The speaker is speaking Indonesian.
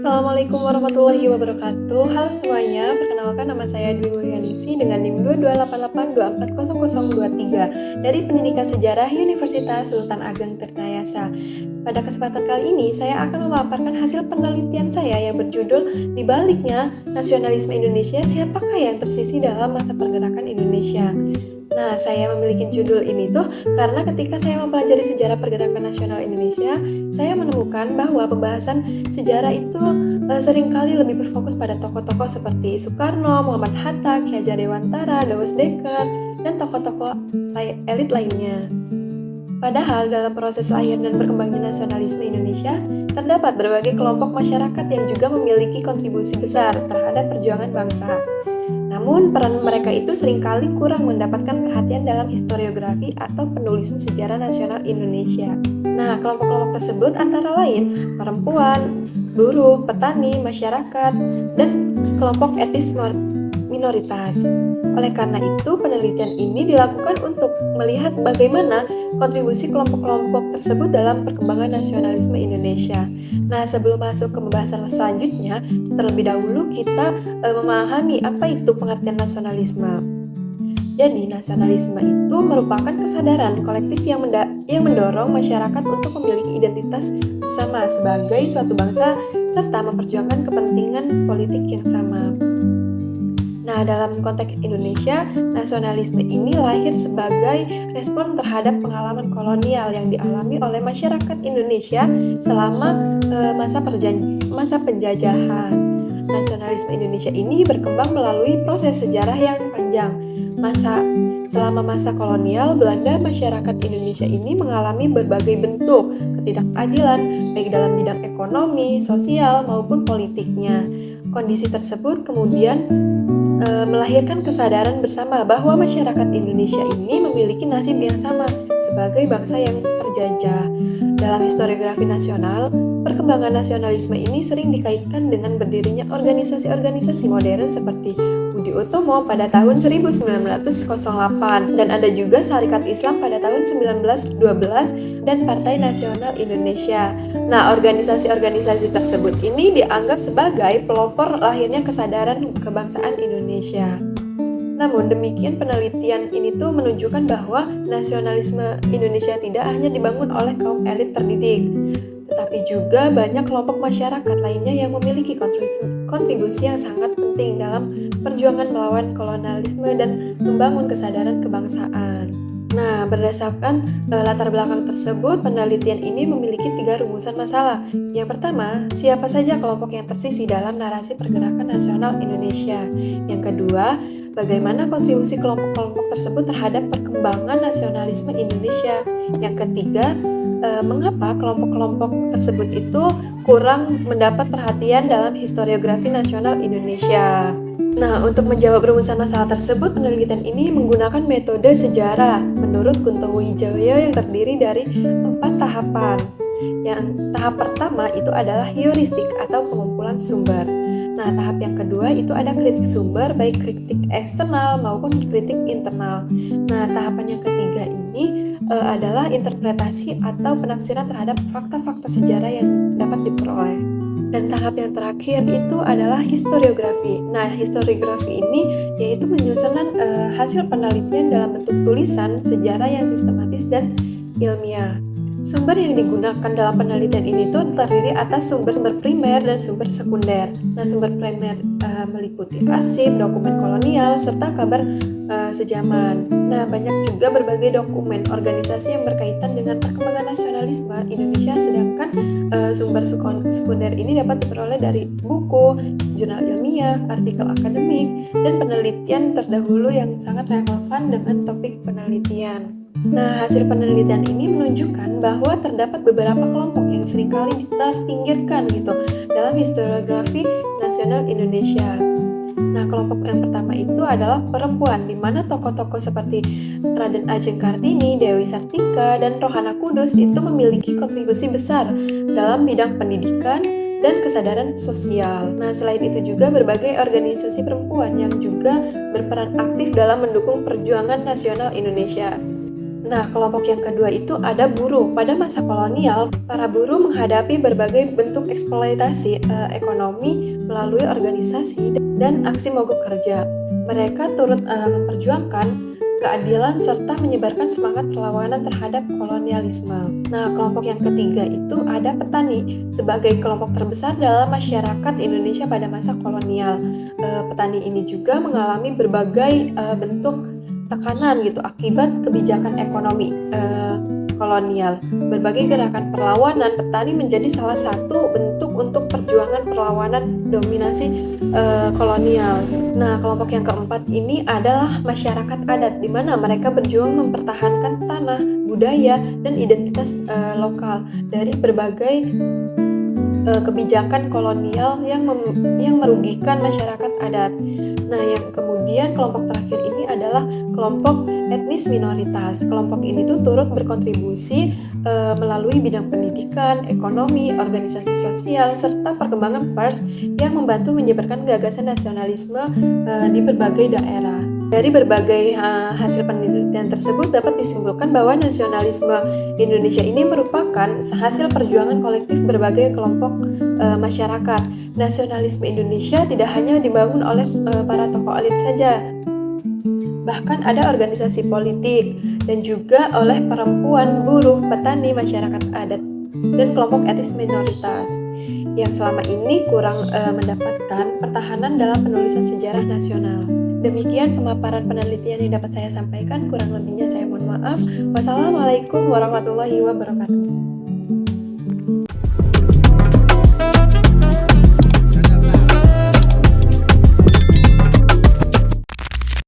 Assalamualaikum warahmatullahi wabarakatuh. Halo semuanya, perkenalkan nama saya Dwi Mulyaningsih dengan NIM 2288240023 dari Pendidikan Sejarah Universitas Sultan Ageng Tirtayasa. Pada kesempatan kali ini, saya akan memaparkan hasil penelitian saya yang berjudul "Di Baliknya Nasionalisme Indonesia, Siapakah yang Tersisih dalam Masa Pergerakan Indonesia?". Nah, saya memiliki judul ini tuh karena ketika saya mempelajari sejarah pergerakan nasional Indonesia, saya menemukan bahwa pembahasan sejarah itu seringkali lebih berfokus pada tokoh-tokoh seperti Soekarno, Muhammad Hatta, Ki Hajar Dewantara, Dawes Dekker, dan tokoh-tokoh elit lainnya. Padahal dalam proses lahir dan berkembangnya nasionalisme Indonesia, terdapat berbagai kelompok masyarakat yang juga memiliki kontribusi besar terhadap perjuangan bangsa. Namun, peran mereka itu seringkali kurang mendapatkan perhatian dalam historiografi atau penulisan sejarah nasional Indonesia. Nah, kelompok-kelompok tersebut antara lain perempuan, buruh, petani, masyarakat, dan kelompok etnis minoritas. Oleh karena itu, penelitian ini dilakukan untuk melihat bagaimana kontribusi kelompok-kelompok tersebut dalam perkembangan nasionalisme Indonesia. Nah, sebelum masuk ke pembahasan selanjutnya, terlebih dahulu kita memahami apa itu pengertian nasionalisme. Jadi, nasionalisme itu merupakan kesadaran kolektif yang mendorong masyarakat untuk memiliki identitas bersama sebagai suatu bangsa serta memperjuangkan kepentingan politik yang sama. Nah, dalam konteks Indonesia, nasionalisme ini lahir sebagai respon terhadap pengalaman kolonial yang dialami oleh masyarakat Indonesia selama masa penjajahan. Nasionalisme Indonesia ini berkembang melalui proses sejarah yang panjang. Selama masa kolonial, Belanda, masyarakat Indonesia ini mengalami berbagai bentuk ketidakadilan, baik dalam bidang ekonomi, sosial, maupun politiknya. Kondisi tersebut kemudian melahirkan kesadaran bersama bahwa masyarakat Indonesia ini memiliki nasib yang sama sebagai bangsa yang terjajah. Dalam historiografi nasional, perkembangan nasionalisme ini sering dikaitkan dengan berdirinya organisasi-organisasi modern seperti Budi Utomo pada tahun 1908 dan ada juga Sarekat Islam pada tahun 1912 dan Partai Nasional Indonesia. Nah, organisasi-organisasi tersebut ini dianggap sebagai pelopor lahirnya kesadaran kebangsaan Indonesia. Namun demikian, penelitian ini tuh menunjukkan bahwa nasionalisme Indonesia tidak hanya dibangun oleh kaum elit terdidik, tetapi juga banyak kelompok masyarakat lainnya yang memiliki kontribusi yang sangat penting dalam perjuangan melawan kolonialisme dan membangun kesadaran kebangsaan. Nah, berdasarkan latar belakang tersebut, penelitian ini memiliki 3 rumusan masalah. Yang pertama, siapa saja kelompok yang tersisih dalam narasi pergerakan nasional Indonesia. Yang kedua, bagaimana kontribusi kelompok-kelompok tersebut terhadap perkembangan nasionalisme Indonesia. Yang ketiga, mengapa kelompok-kelompok tersebut itu kurang mendapat perhatian dalam historiografi nasional Indonesia. Nah, untuk menjawab rumusan masalah tersebut, penelitian ini menggunakan metode sejarah menurut Kunto Wijaya yang terdiri dari 4 tahapan. Yang tahap pertama itu adalah heuristik atau pengumpulan sumber. Nah, tahap yang kedua itu ada kritik sumber, baik kritik eksternal maupun kritik internal. Nah, tahapan yang ketiga ini adalah interpretasi atau penafsiran terhadap fakta-fakta sejarah yang dapat diperoleh. Dan tahap yang terakhir itu adalah historiografi. Nah, historiografi ini yaitu penyusunan hasil penelitian dalam bentuk tulisan sejarah yang sistematis dan ilmiah. Sumber yang digunakan dalam penelitian ini tuh terdiri atas sumber primer dan sumber sekunder. Nah, sumber primer meliputi arsip, dokumen kolonial, serta kabar sejaman. Nah, banyak juga berbagai dokumen organisasi yang berkaitan dengan perkembangan nasionalisme Indonesia, sedangkan sumber sekunder ini dapat diperoleh dari buku, jurnal ilmiah, artikel akademik, dan penelitian terdahulu yang sangat relevan dengan topik penelitian. Nah, hasil penelitian ini menunjukkan bahwa terdapat beberapa kelompok yang seringkali terpinggirkan gitu dalam historiografi nasional Indonesia. Nah, kelompok yang pertama itu adalah perempuan, di mana tokoh-tokoh seperti Raden Ajeng Kartini, Dewi Sartika, dan Rohana Kudus itu memiliki kontribusi besar dalam bidang pendidikan dan kesadaran sosial. Nah, selain itu juga berbagai organisasi perempuan yang juga berperan aktif dalam mendukung perjuangan nasional Indonesia. Nah, kelompok yang kedua itu ada buruh. Pada masa kolonial, para buruh menghadapi berbagai bentuk eksploitasi ekonomi melalui organisasi dan aksi mogok kerja. Mereka turut memperjuangkan keadilan serta menyebarkan semangat perlawanan terhadap kolonialisme. Nah, kelompok yang ketiga itu ada petani sebagai kelompok terbesar dalam masyarakat Indonesia pada masa kolonial. Petani ini juga mengalami berbagai bentuk tekanan gitu akibat kebijakan ekonomi kolonial. Berbagai gerakan perlawanan petani menjadi salah satu bentuk untuk perjuangan perlawanan dominasi kolonial. Nah, kelompok yang keempat ini adalah masyarakat adat, di mana mereka berjuang mempertahankan tanah, budaya, dan identitas lokal dari berbagai kebijakan kolonial yang merugikan masyarakat adat. Nah, yang kemudian kelompok terakhir ini adalah kelompok etnis minoritas. Kelompok ini tuh turut berkontribusi melalui bidang pendidikan, ekonomi, organisasi sosial, serta perkembangan pers yang membantu menyebarkan gagasan nasionalisme di berbagai daerah. Dari berbagai hasil penelitian tersebut dapat disimpulkan bahwa nasionalisme Indonesia ini merupakan hasil perjuangan kolektif berbagai kelompok masyarakat. Nasionalisme Indonesia tidak hanya dibangun oleh para tokoh elit saja, bahkan ada organisasi politik dan juga oleh perempuan, buruh, petani, masyarakat adat, dan kelompok etnis minoritas yang selama ini kurang mendapatkan pertahanan dalam penulisan sejarah nasional. Demikian pemaparan penelitian yang dapat saya sampaikan, kurang lebihnya saya mohon maaf. Wassalamualaikum warahmatullahi wabarakatuh.